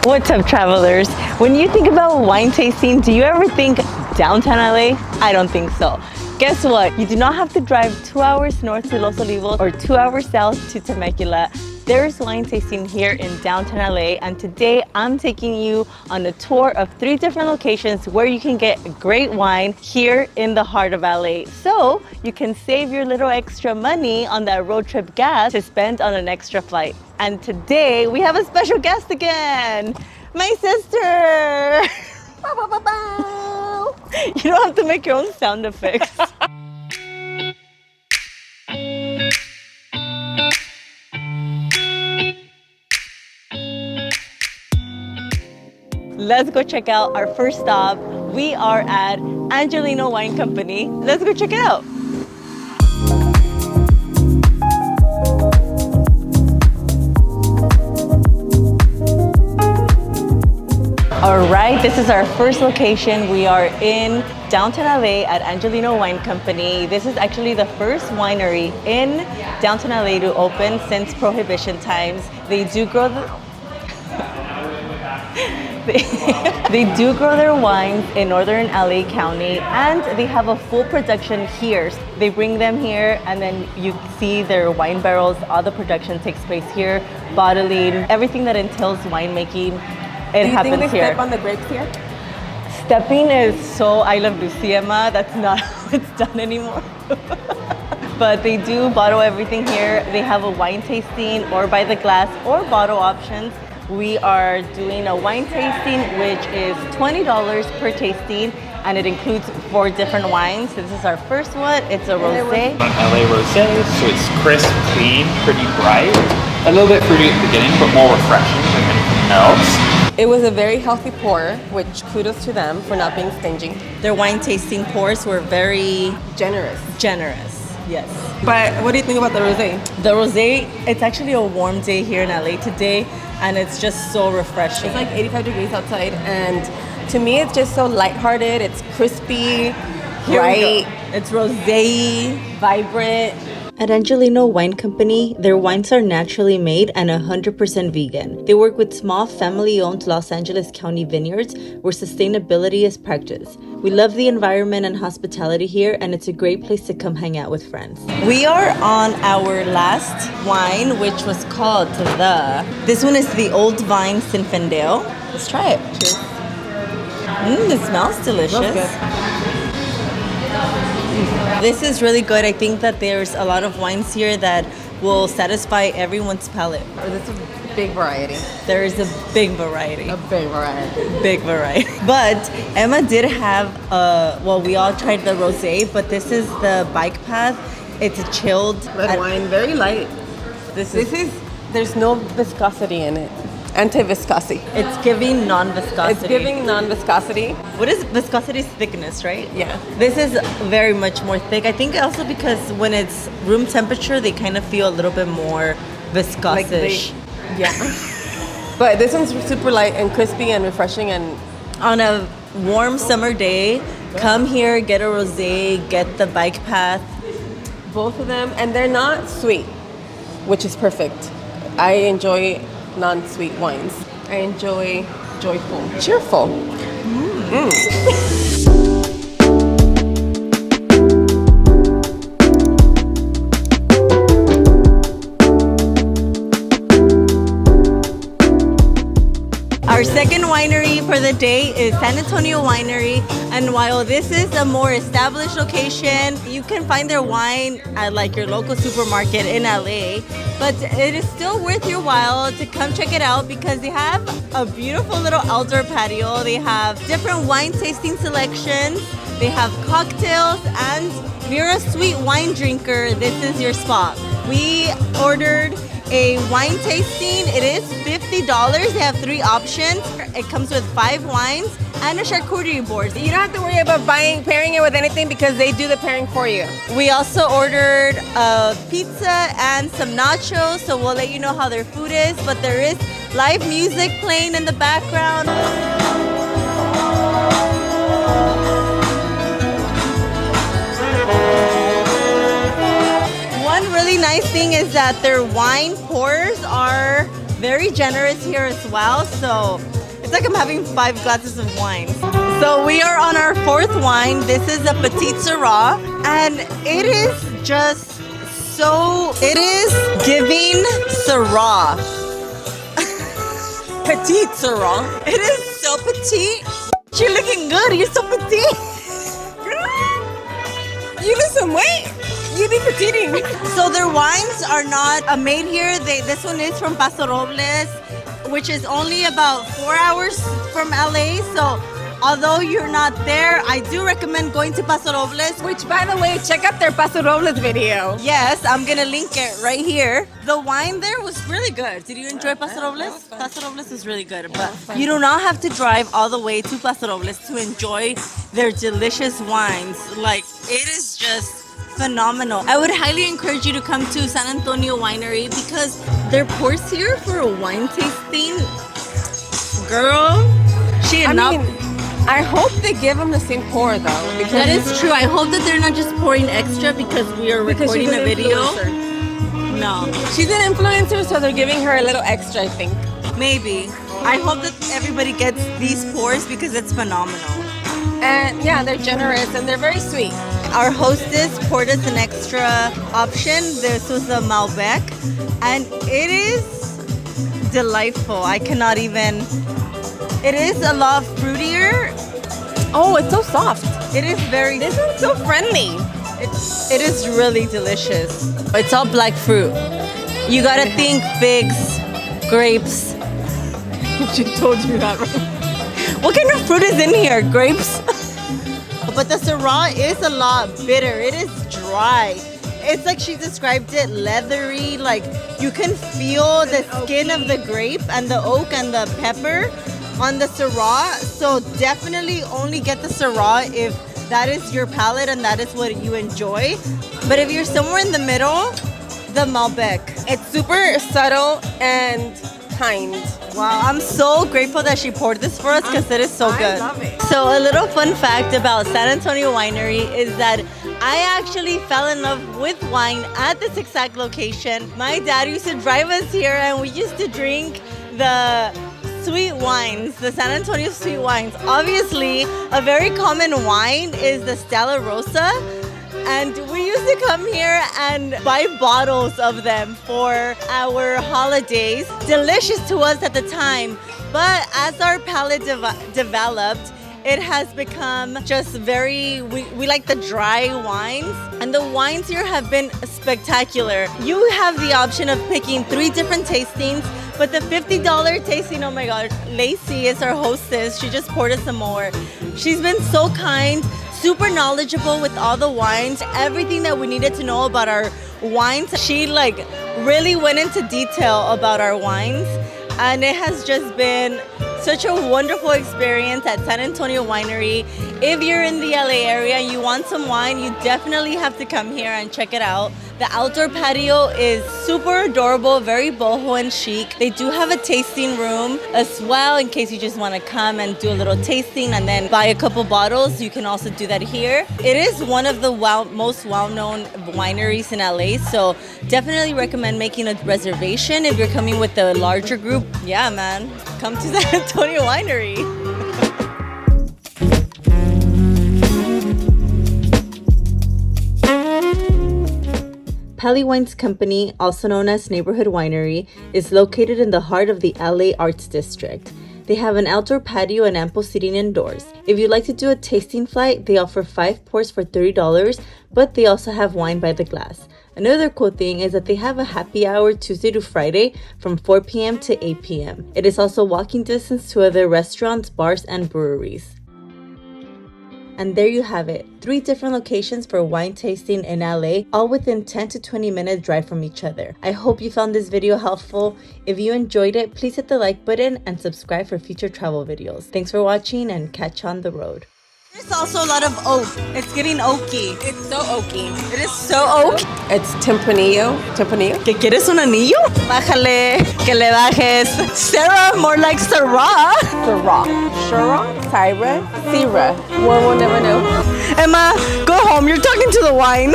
What's up, travelers? When you think about wine tasting, do you ever think downtown LA? I don't think so. Guess what? You do not have to drive 2 hours north to Los Olivos or 2 hours south to Temecula. There's wine tasting here in downtown LA, and today I'm taking you on a tour of 3 different locations where you can get great wine here in the heart of LA. So you can save your little extra money on that road trip gas to spend on an extra flight. And today we have a special guest again, my sister. You don't have to make your own sound effects. Let's go check out our first stop. We are at Angeleno Wine Company. Let's go check it out. All right, this is our first location. We are in downtown LA at Angeleno Wine Company. This is actually the first winery in downtown LA to open since Prohibition times. They do grow they do grow their wines in northern LA County, and they have a full production here. They bring them here, and then you see their wine barrels. All the production takes place here, bottling, everything that entails winemaking. It happens here. Do you think they step on the grapes here? Stepping is so I love Luciema. That's not how it's done anymore. But they do bottle everything here. They have a wine tasting or by the glass or bottle options. We are doing a wine tasting, which is $20 per tasting, and it includes 4 different wines. This is our first one. It's a rosé. An LA rosé, so it's crisp, clean, pretty bright. A little bit fruity at the beginning, but more refreshing than anything else. It was a very healthy pour, which kudos to them for not being stingy. Their wine tasting pours were very Generous. Yes. But what do you think about the rosé? The rosé, it's actually a warm day here in LA today, and it's just so refreshing. It's like 85 degrees outside, and to me it's just so lighthearted. It's crispy, bright. It's rosé, vibrant. At Angeleno Wine Company, their wines are naturally made and 100% vegan. They work with small family-owned Los Angeles County vineyards where sustainability is practiced. We love the environment and hospitality here, and it's a great place to come hang out with friends. We are on our last wine, which was called this one is the Old Vine Zinfandel. Let's try it. Cheers. It smells delicious. Smells good. This is really good. I think that there's a lot of wines here that will satisfy everyone's palate. This is a big variety. There is a big variety. A big variety. Big variety. But Emma did have, well, we all tried the rosé, but this is the bike path. It's a chilled Red wine, very light. There's no viscosity in it. Anti-viscosity. It's giving non-viscosity. It's giving non-viscosity. What is viscosity? Is thickness, right? Yeah. This is very much more thick. I think also because when it's room temperature, they kind of feel a little bit more viscous. Yeah. But this one's super light and crispy and refreshing. And on a warm summer day, come here, get a rosé, get the bike path. Both of them, and they're not sweet, which is perfect. I enjoy non-sweet wines. I enjoy joyful, cheerful. Our second winery for the day is San Antonio Winery, and while this is a more established location, you can find their wine at like your local supermarket in LA, but it is still worth your while to come check it out because they have a beautiful little outdoor patio. They have different wine tasting selections, they have cocktails, and if you're a sweet wine drinker, this is your spot. We ordered a wine tasting. It is $50. They have 3 options. It comes with 5 wines and a charcuterie board. You don't have to worry about pairing it with anything because they do the pairing for you. We also ordered a pizza and some nachos, so we'll let you know how their food is, but there is live music playing in the background. One really nice thing is that their wine pours are Very generous here as well. So it's like I'm having 5 glasses of wine. So we are on our 4th wine. This is a Petite Syrah, and it is just so, it is giving Syrah. Petite Syrah. It is so petite. You're looking good. You're so petite. You lose some weight. You be petite. So their wines are not made here. This one is from Paso Robles, which is only about 4 hours from LA. So although you're not there, I do recommend going to Paso Robles. Which, by the way, check out their Paso Robles video. Yes, I'm gonna link it right here. The wine there was really good. Did you enjoy Paso Robles? Paso Robles is really good, but you do not have to drive all the way to Paso Robles to enjoy their delicious wines. Like, it is just phenomenal. I would highly encourage you to come to San Antonio Winery because their pours here for a wine tasting, girl, I hope they give them the same pour though. Because that is true. I hope that they're not just pouring extra because we are recording a video. No. She's an influencer, so they're giving her a little extra, I think. Maybe. I hope that everybody gets these pours because it's phenomenal. And yeah, they're generous and they're very sweet. Our hostess poured us an extra option. This was a Malbec, and it is delightful. I cannot even. It is a lot fruitier. Oh, it's so soft. It is very. This one's so friendly. It is really delicious. It's all black fruit. You gotta think figs, grapes. She told you that, right? What kind of fruit is in here? Grapes? But the Syrah is a lot bitter. It is dry. It's like she described it, leathery. Like you can feel the skin of the grape and the oak and the pepper on the Syrah. So definitely only get the Syrah if that is your palate and that is what you enjoy. But if you're somewhere in the middle, the Malbec. It's super subtle and kind. Wow, I'm so grateful that she poured this for us because it is so good. I love it. So a little fun fact about San Antonio Winery is that I actually fell in love with wine at this exact location. My dad used to drive us here and we used to drink the sweet wines, the San Antonio sweet wines. Obviously, a very common wine is the Stella Rosa. And we used to come here and buy bottles of them for our holidays. Delicious to us at the time. But as our palate developed, it has become just very, we like the dry wines. And the wines here have been spectacular. You have the option of picking 3 different tastings, but the $50 tasting, oh my God, Lacey is our hostess. She just poured us some more. She's been so kind, super knowledgeable with all the wines, everything that we needed to know about our wines. She really went into detail about our wines, and it has just been such a wonderful experience at San Antonio Winery. If you're in the LA area and you want some wine, you definitely have to come here and check it out. The outdoor patio is super adorable, very boho and chic. They do have a tasting room as well in case you just want to come and do a little tasting and then buy a couple bottles. You can also do that here. It is one of the most well-known wineries in LA, so definitely recommend making a reservation if you're coming with a larger group. Yeah, man, come to San Antonio Winery. Pali Wine Company, also known as Neighborhood Winery, is located in the heart of the LA Arts District. They have an outdoor patio and ample seating indoors. If you'd like to do a tasting flight, they offer 5 pours for $30, but they also have wine by the glass. Another cool thing is that they have a happy hour Tuesday to Friday from 4 p.m. to 8 p.m. It is also walking distance to other restaurants, bars, and breweries. And there you have it, 3 different locations for wine tasting in LA, all within 10 to 20 minute drive from each other. I hope you found this video helpful. If you enjoyed it, please hit the like button and subscribe for future travel videos. Thanks for watching and catch you on the road. There's also a lot of oak. It's getting oaky. It's so oaky. It is so oak. It's Tempranillo. Tempranillo? ¿Que quieres un anillo? Bájale, que le bajes. Sarah, more like Syrah. Syrah. Syrah? Syra? Syrah. One will never know. Emma, go home. You're talking to the wine.